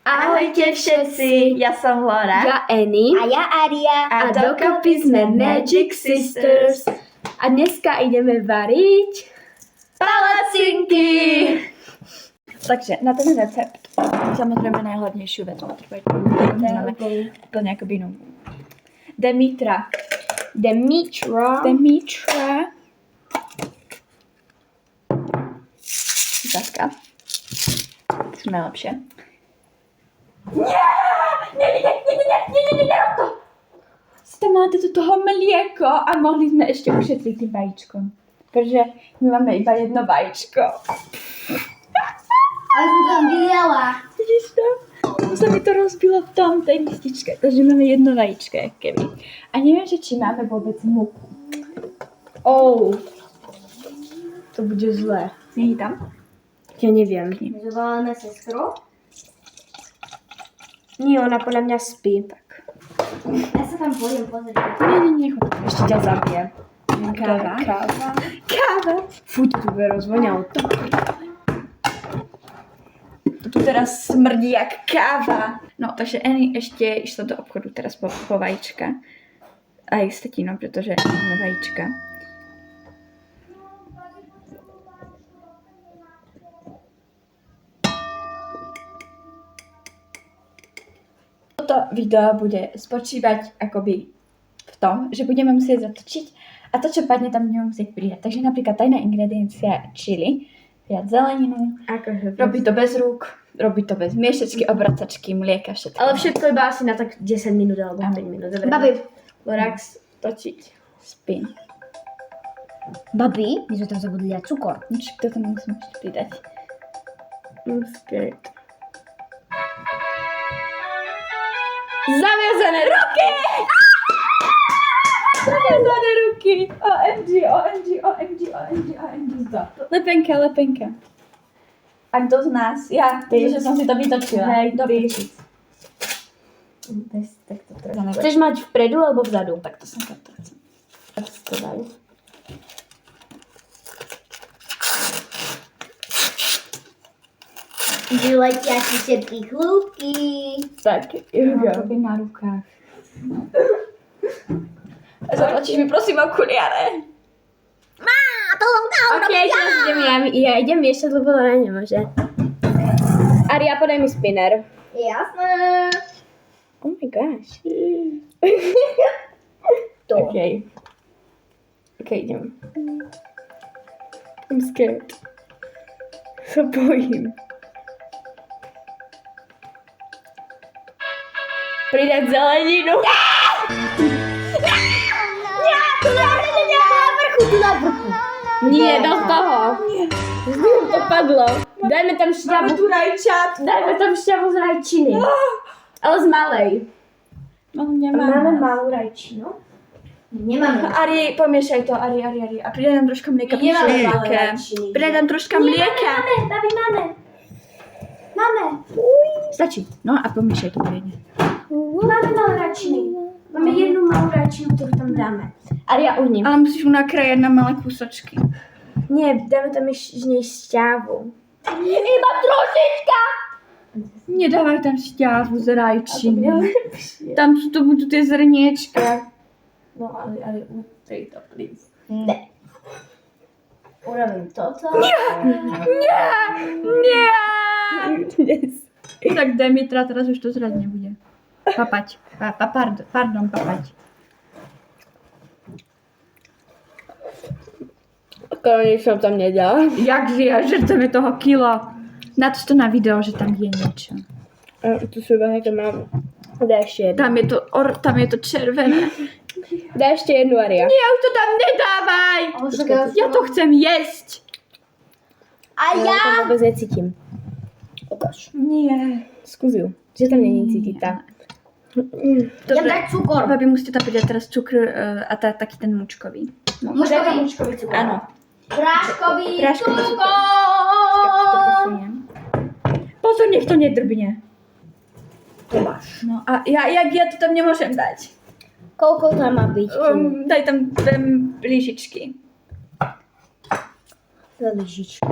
Ahojte všetci, ja som Laura. Ja Annie. A ja Aria. A dokopy sme Magic Sisters. A dneska ideme variť palacinky! Takže na ten recept samozrejme najhlavnejšiu vec potrebujete. Máme úplne akoby novú. Demitra. Záska. Sú najlepšie. Nie, rob to! Tam máte do toho mlieko a mohli sme ešte ušetriť tým vajíčkom. Pretože my máme iba jedno vajíčko. Ale som tam videla. Vidíš to? Sa mi to rozbilo v tom tej mističke. Takže máme jedno vajíčko, keby. A neviem, že či máme vôbec múku. To bude zlé. Nie je tam? Ja neviem. Zavoláme sestru. Nie, ona podľa mňa spí. Tak. Ja sa tam pôjdem pozrieť. Nie, chod. Ešte ťa zabije. Káva. Fú, to tu bude rozvoňalo. To tu teraz smrdí jak káva. No, takže Annie ešte išla do obchodu teraz po vajíčka. Aj s tatinou, pretože máme vajíčka. Toto video bude spočívať akoby v tom, že budeme musieť zatočiť a to, čo padne, tam budeme musieť pridať. Takže napríklad tajná ingrediencia chili, viac zeleninu, robí to bez rúk, robí to bez miešačky, obracačky, mlieka, všetko. Ale všetko iba asi na tak 10 minút alebo 5 minút. Dobre. Babi. Lorax, točiť, spin. Babi, my sme tam zabudli dať cukor. Nič, to tam musím ešte pridať. Spirit. Zaviazané ruky! Zaviazané ruky! OMG. Lepenka. A kto z nás? Ja, pretože som si to vytočila. Hej, do ty. pičic. Tak to treba nebudem. Chceš mať vpredu alebo vzadu? Tak to som to chcem. Tak si to dajú. Vyletia si všetky chlúbky. Tak, akoby na rukách. Zatlačíš mi prosím okuliare. Ok, teraz ja idem miešať, lebo Lara nemôže. Aria, podaj mi spinner. Jasné. Oh my gosh. To. Ok, idem. I'm scared. Sa bojím. Pridať zeleninu. Tu na vrchu. Nie, do toho. Z ním to padlo. Dajme tam šťavu. tu rajčat. Dajme tam šťavu z rajčiny. Ale z malej. No, nemáme. Máme malú rajčinu. Nemáme. Ari, pomiešaj to, Ari. A pridaj tam troška mlieka. Nemáme Pridaj malé rajčiny. Pridaj tam troška mlieka. Máme. Stačí. No a pomiešaj to poriadne. Máme malé rajčiny. Máme jednu malú rajčinu, ktorú tam dáme. Aria, uhni. Ale musíš ju nakrájať na malé kúsočky. Nie, dáme tam z nej šťavu. Iba trošička! Nedávaj tam šťavu z rajčiny. Tam to budú tie zrniečka. No ale utej to, please. Ne. Urobím toto. Nie! Tak Demitra teraz už to zrať nebude. Papať. Pardon, papať. Nič som tam nedala. Jak žiješ, že chceme toho kilo? Natoč to na video, že tam je niečo. Tu sú iba nejaké mám. Daj ešte jednu. Tam je to červené. Daj ešte jednu, Aria. Nie, už to tam nedávaj! Ja to chcem jesť. A Ja to vôbec necítim. Ukáž. Nie. Skús ju. Že tam není cítiť tá. Ja dať cukor. Babi, musíte tam pridať teraz cukr a taký ten mučkový. No. Mučkový cukor. Áno. Práškový Práškový cukor. To posuniem. Pozor, nech to nedrbne. To máš. No a ja to tam nemôžem dať. Koľko tam má byť? Daj tam 2 lyžičky. Lyžičky.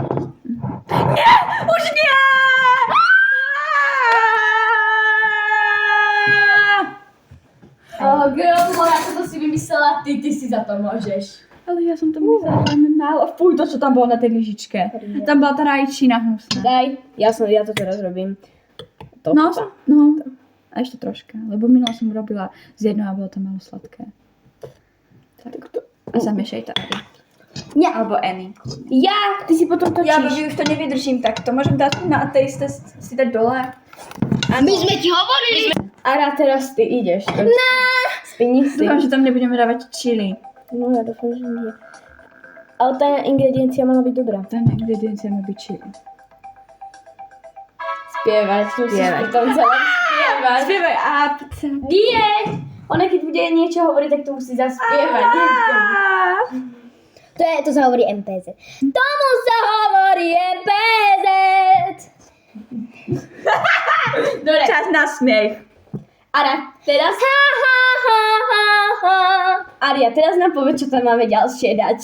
Nie! Už nie! Girl, Laura, toto si vymyslela ty si za to môžeš. Ale ja som to myslela, že máme málo. Fuj, to, čo tam bolo na tej lyžičke. Tam bola tá rajčina hnusná. Daj, ja to teraz robím. No. A ešte troška, lebo minula som robila z jedného a bolo to malo sladké. Tak. A zamiešaj to, Ari. Nie. Alebo Annie. Ja, ty si potom točíš. Ja už to nevydržím, tak to môžem dať na taste test si dať dole. A my sme ti hovorili. Ara, teraz ty ideš. Spini si. Dúfam, že tam nebudeme dávať chili. No ja dúfam, že nie. Ale tá ingrediencia mala byť dobrá. Tá ingrediencia má byť chili. Spievať. Pri tom celom spievať. Spievaj a Nie! Ona keď bude niečo hovoriť, tak to musí zaspievať. To sa hovorí MPZ. Tomu sa hovorí MPZ. Dobre. Čas na smiech. Ara, teraz Aria, teraz nám povedz, čo tam máme ďalšie dať.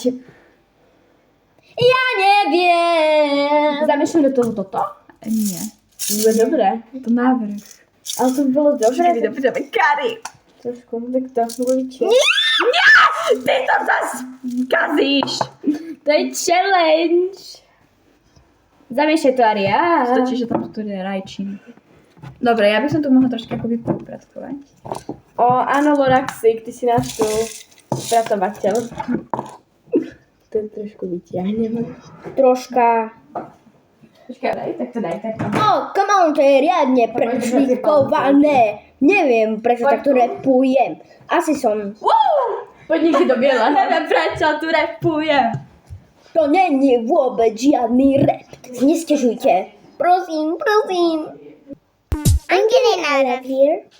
Ja neviem. Zamiešam do toho toto? Nie. Bude dobré. To návrh. Ale to by bolo dobré. Dobre, kari. Trošku, tak to uvidíte. Nie! Ty to zase kazíš. To je challenge. Zamiešaj to, Aria. Stačí, že tam sú rajčiny. Dobre, ja by som tu mohla troška akoby poupratovať. Áno, Loraxik, ty si náš tu spratovateľ. To trošku vyťahneme. Troška. Počkaj, tak to daj. Come on, to je riadne prešvikované. Neviem, prečo takto repujem. Asi som... Poď niekde do biela. Neviem, prečo tu repujem. To není vôbec žiadny rap. Nestežujte. Prosím. I'm getting out of here.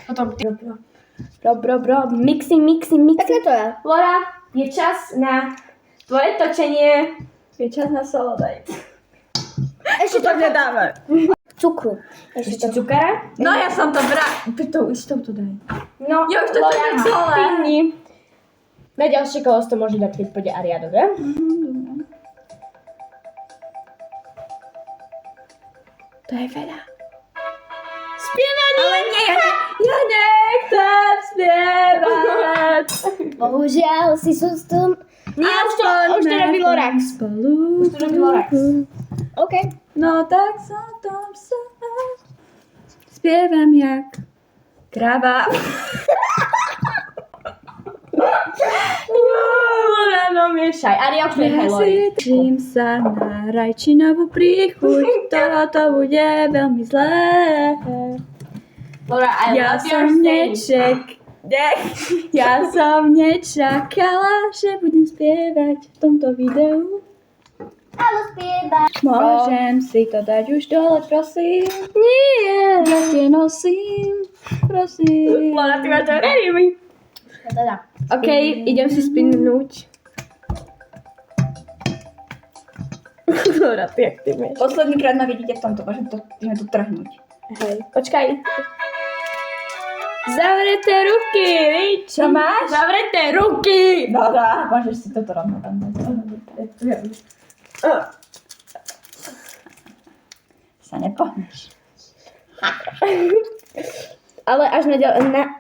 Potom ty. Bro. Mixing. Tak je to ja. Lora, je čas na tvoje točenie. Je čas na solodajt. Ešte to nedáme. cukru. Ešte cukara? No ja som to tou istou to daj. No, Ja už to Lora, čakám celé. spinni. Na ďalšie kolo to môže dať, keď pôjde Aria, dobre? To je veľa. Spievanie! Ale nie, ja nechcem spievať. Bohužiaľ si sú s tom... Nie, už to robí Lorax. Spolu. Už to robí Lorax. OK. No tak som tam sa spievam jak krava. Lora, no miešaj. Aria, už nechaj Lori. Teším sa na rajčinovú príchuť, tohoto bude veľmi zlé. Lora, Ja som nečakala, že budem spievať v tomto videu. Ale spieva. Môžem si to dať už dole, prosím. Nie. Ja tie nosím, prosím. Lora, ty máš to ready. Teda. OK, idem si spinnúť. Lora, ty jak ty vieš. Posledný krát ma vidíte v tomto, môžeme to trhnúť. Hej, počkaj. Zavreté ruky, víš? Čo máš? Zavreté ruky! Dobrá, môžeš si toto rovno tam dať. Sa nepohneš. Ale až na...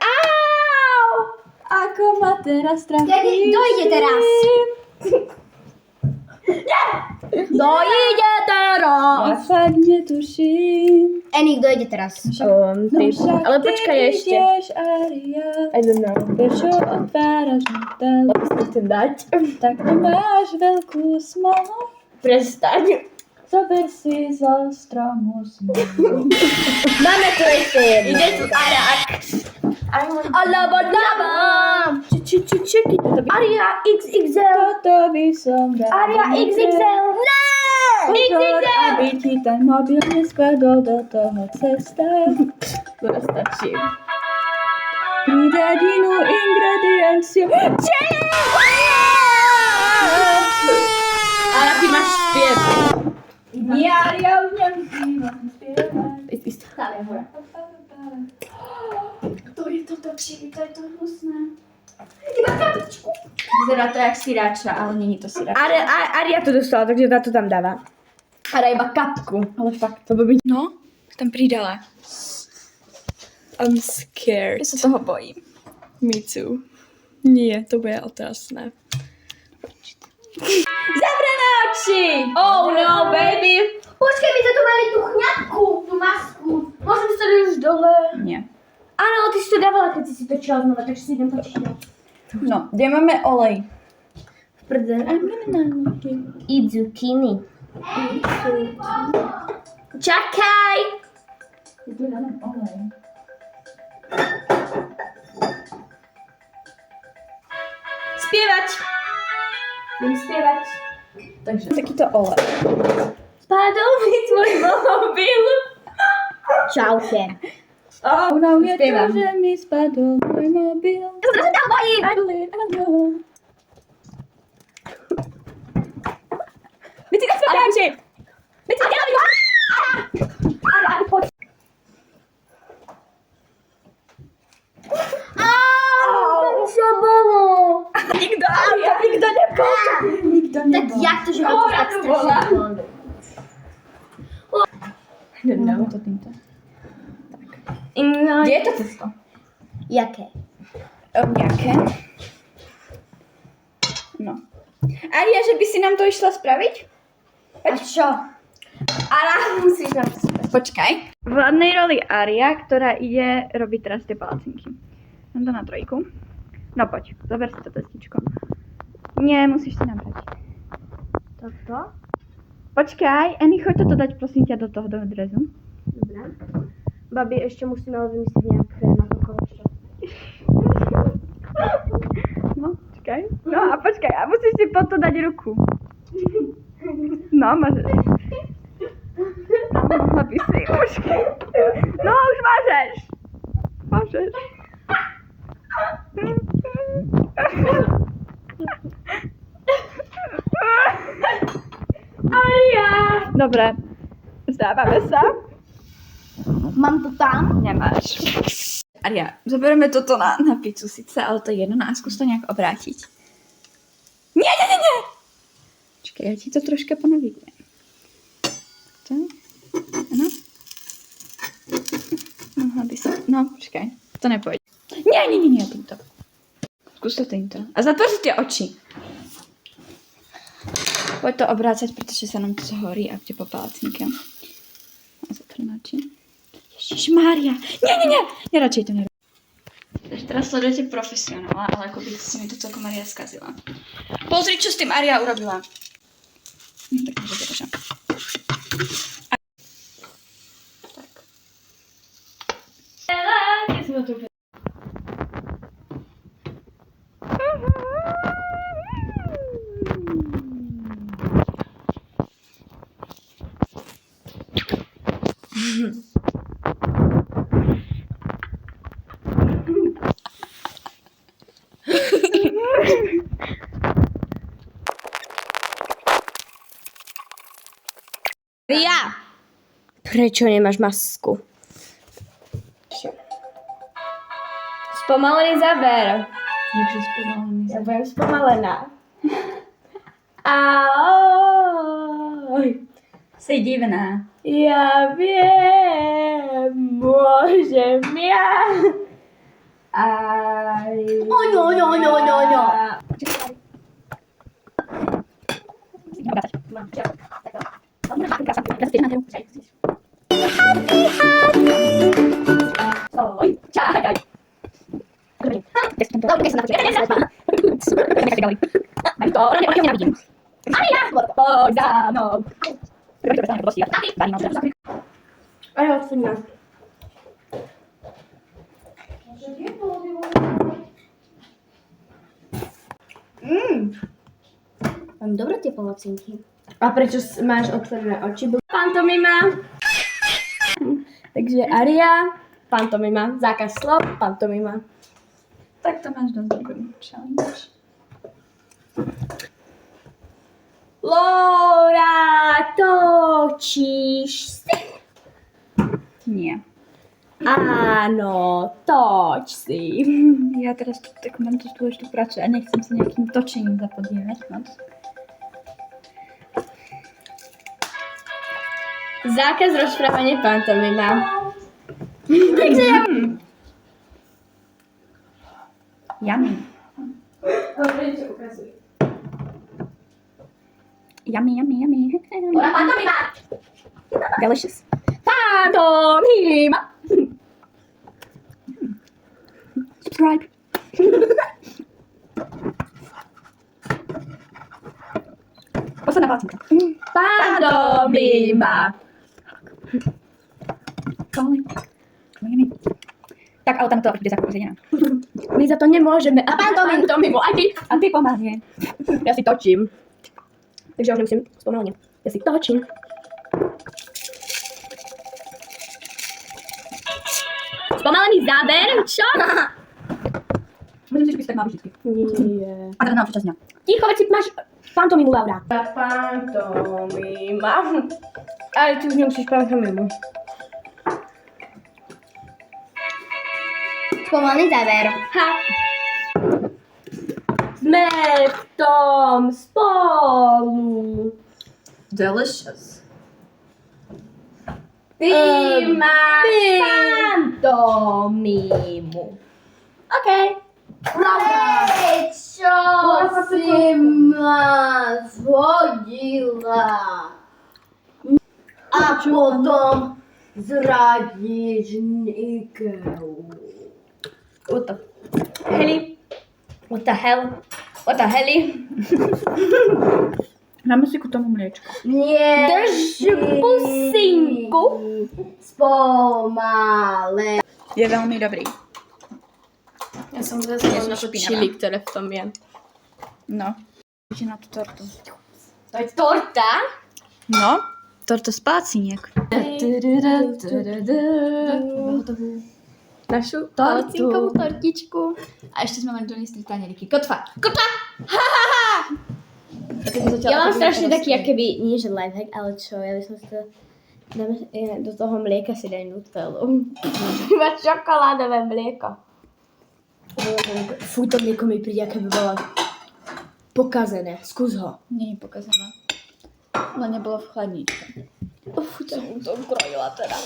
Au! Ako ma teraz trafíš? Kedy dojde teraz? Dojde teraz. Ja fakt netuším. Enik, dojde teraz. Ale počkaj ešte. Ideš, Aria. I don't know. Prečo otváraš mi ten? Musím to dať. Tak to máš veľkú smolu. Prestaň. Zober si zo stromu smolu. Máme tu ešte jednu. Ide tu Arak. Alaba. Čekaj. Aria XXL. Toto by som dal. Aria XXL. Pozor, aby ti ten mobil nespadol do toho cesta. Skoro stačí. Pridať inú ingredienciu. Ale ty máš spiev. Ja už nemusím spievať. Stále hore. To je toto čili, to je to hnusné. Iba kapičku. Vyzerá to jak siráča, ale není to siráča. Aria to dostala, takže ta to tam dává. A iba kapku. Ale fakt. To by byť... No, tam pridala. I'm scared. Ja sa toho bojím. Me too. Nie, to bude otrasné. Zavrené oči! Oh no, baby! Počkej, my sme tu mali tú chňapku, tú masku. Môžem sa dať už dole. Nie. Áno, ty si to dávala, keď si točila znova, takže si idem počítať. No, kde máme olej? V prdel. I zucchini. Čakaj! Tu dáme olej. Spievať! Budem spievať. Takže takýto olej. Spadol mi tvoj mobil. Čaute. Ono je to, spievam. že mi spadol môj mobil. Ja sa tam bojím! I believe I know. My si nespieváči! My si nespieváči! Čo bolo? Nikto nebol. Nikto Tak nebol. jak to, že ma to tak strašne bolo? Dáme to týmto. No, Kde je to cesto? Jaké? Nejaké. No. Aria, že by si nám to išla spraviť? A čo? ale musíš nám to spievať. Počkaj. V hlavnej roli Aria, ktorá ide robiť teraz tie palacinky. Dám to na 3. No poď, zober si to testičko. Nie, musíš si nabrať. Toto? Počkaj, Annie, choď toto dať prosím ťa do toho do drezu. Dobre. Babi, ešte musíme ale vymyslieť nejaké na to kolečko. No, počkaj. No a počkaj, a musíš si po to dať ruku. No, môžeš. Mohla by si už. No, už môžeš. Môžeš. Aria! Dobre, vzdávame sa. Mám to tam? Nemáš. Aria, zoberieme toto na pizzu síce, ale to je jedno, a skús to nejak obrátiť. Nie! Čakaj, ja ti to troška ponavidím. Tak, áno. Mohla by sa, no počkaj, to nepôjde. Nie, týmto. Skús to týmto. A zatvor si tie oči. Poď to obrácať, pretože sa nám to horí a bude po palacinke. A zatvor oči. Ježišmária. Nie, radšej to nerobím. Takže teraz sledujete profesionála, ale ako by si mi to celkom Aria skazila. Pozri, čo s tým Aria urobila. Tak môže to tak. Ria! Prečo nemáš masku? Spomalený záber. Takže spomalený. Ja budem spomalená. Ahoj. Si divná. Ja viem, môžem ja. Aj. No. Aj odsuňa. Mám dobre tie palacinky. A prečo máš otvorené oči? Pantomima. Takže Aria, pantomima. Zákaz slov, pantomima. Tak to máš dosť dobrý challenge. Laura, točíš si. Nie. Áno, toč si. Ja teraz tu, tak mám tu dôležitú prácu a nechcem sa nejakým točením zapodievať moc. Zákaz rozprávania pantomima. Yummy. Yummy, yummy, yummy. Pantomima! Delicious. Pantomima! Subscribe. Posledná palcinka. Pantomima! Calling. Tak, ale tam to bude zakúzená. My za to nemôžeme. A pantomimu, aj ty. A ty pomáhne. Ja si točím. Takže už nemusím spomalne. Ja si točím. Spomalený záber? Čo? Myslím si, že by si tak mal vždycky. Nie. A teda na čas dňa. Ticho, veď si máš pantomimu, Laura. Pantomima. Ale ty už nemusíš pantomimu. Pomalý záver. Ha. Sme v tom spolu. Delicious. Ty máš pantomimu. OK. Prečo si ma zhodila? A potom zradíš Nikeu. What the heli? What the hell? What the heli? Dáme si ku tomu mliečko. Nie. Drž pusinku. Spomale. Je veľmi dobrý. Ja som Ja zvedala som na to špinavá. čili, ktoré v tom je. No. Ide na tú tortu. To je torta? No. Torta z páciniek. Našu Tortu. tortičku. A ešte sme mali doniesli paneriky. Kotva. Kotva! Ja mám strašne taký, akoby, nie že lifehack, ale čo, ja by som si to... Do toho mlieka si daj Nutellu. Iba čokoládové mlieko. Fú, to mlieko mi príde, aké by bolo pokazené. Skús ho. Nie je pokazaná. Len nebolo v chladničke. Fú, to som to ukrojila teda.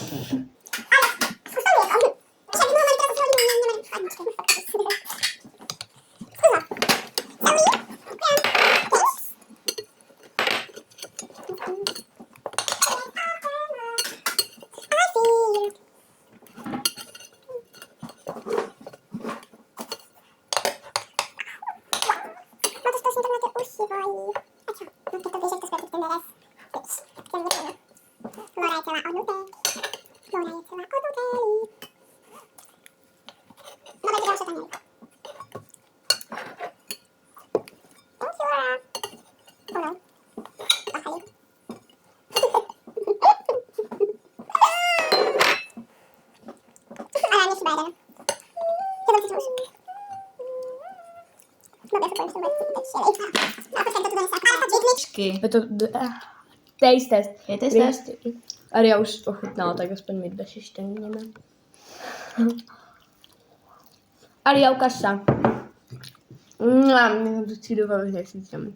Je to taste test. Je taste test? Ale ja už ochutnala, tak aspoň mi dve šišteníme. Ale ja ukáž sa. Nechám to si dúfam, že nesítim.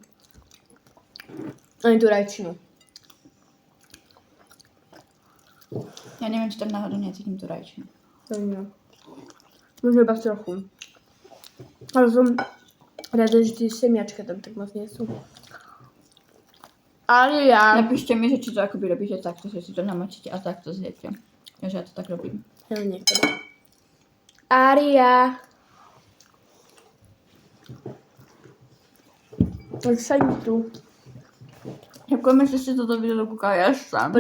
Ani tú rajčinu. Ja neviem, či tam náhodou necítim tú rajčinu. To nie. Možno iba trochu. Ale som rada, že tie semiačka tam tak moc nie sú. Ale ja... Napíšte mi, že či to akoby robíte takto, že si to namočíte a takto zjete. Takže ja to tak robím. Ja niekedy. Aria. Tak sa tu. Ďakujeme, že ste toto video dokúkali až sám.